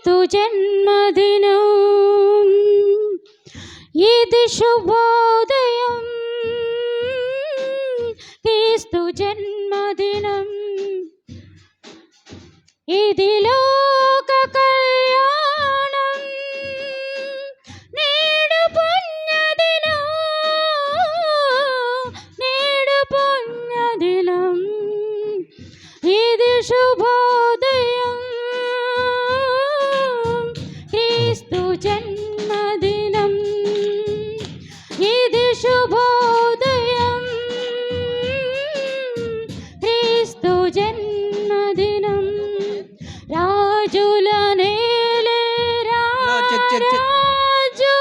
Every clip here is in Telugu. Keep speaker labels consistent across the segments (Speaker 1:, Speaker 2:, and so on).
Speaker 1: క్రీస్తు జన్మదినం, ఇది శుభోదయం. క్రీస్తు జన్మదినం, ఇది లోక కళ్యాణం. నేడు పుణ్యదినం, నేడు పుణ్యదినం, ఇది శుభోదయం. క్రీస్తు జన్మదినం, ఇది శుభోదయం. క్రీస్తు జన్మదినం, రాజుల నేలే రాజు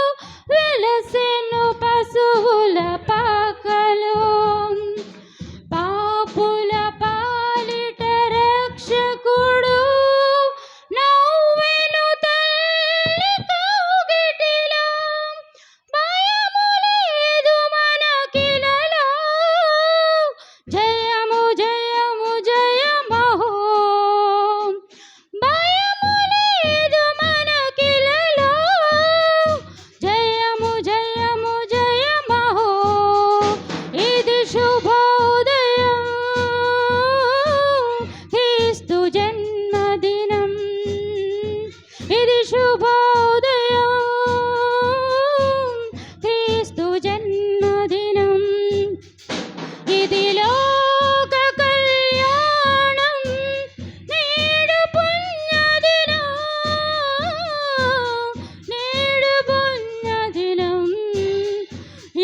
Speaker 1: వెలసెను పశువుల పాకలో. పాపుల పాలిట రక్షకుడు నవ్వెను తల్లి కౌగిటిలో. భయము లేదు మనకిలలో, జయము జయము జయమహో. భయము లేదు మనకిలలో, జయము జయము జయమహో. ఇది శుభోదయం, క్రీస్తు జన్మదినం, ఇది శుభోదయం. క్రీస్తు జన్మదినం, ఇది లోక కళ్యాణం. నేడు పుణ్యదినం, నేడు పుణ్యదినం,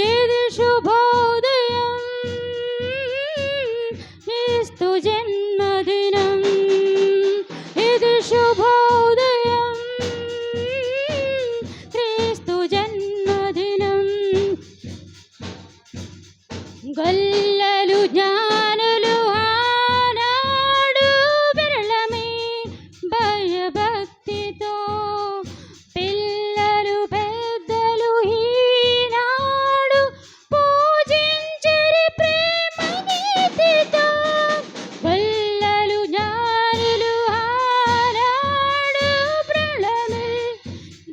Speaker 1: ఇది శుభోదయం. క్రీస్తు జన్మదినం, ఇది శుభోదయం. క్రీస్తు జన్మదినం, గొల్లలు జ్ఞానులు ఆనాడు విరళమే భయభక్తితో. పిల్లలు పెద్దలు ఈనాడు పూజించిరి ప్రేమ గీతితో. గొల్లలు జ్ఞానులు ఆనాడు విరళమే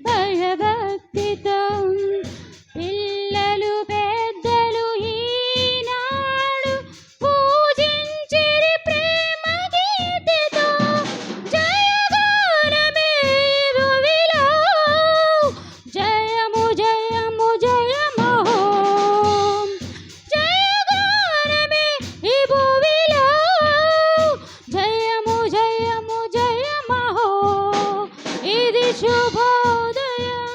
Speaker 1: భయభక్తితో. పిల్లలు పెద్దలు ఈనాడు పూజించిరి ప్రేమ గీతితో. జయగానమే భువిలో, జయము జయము జయమహో. జయగానమే ఈ భువిలో, జయము జయము జయమహో. ఇది శుభోదయం,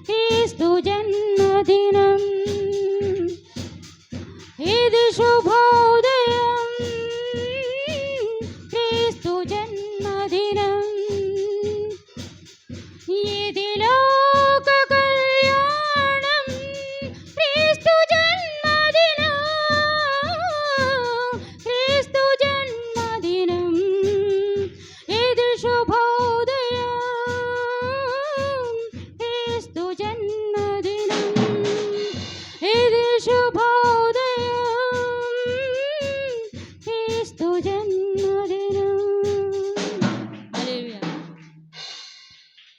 Speaker 1: క్రీస్తు జన్మదినం, ఇది శుభోదయం. క్రీస్తు జన్మదినం, ఇది లోక కళ్యాణం. క్రీస్తు జన్మదినం, క్రీస్తు జన్మదినం, ఇది శుభోదయం. క్రీస్తు జన్మదినం.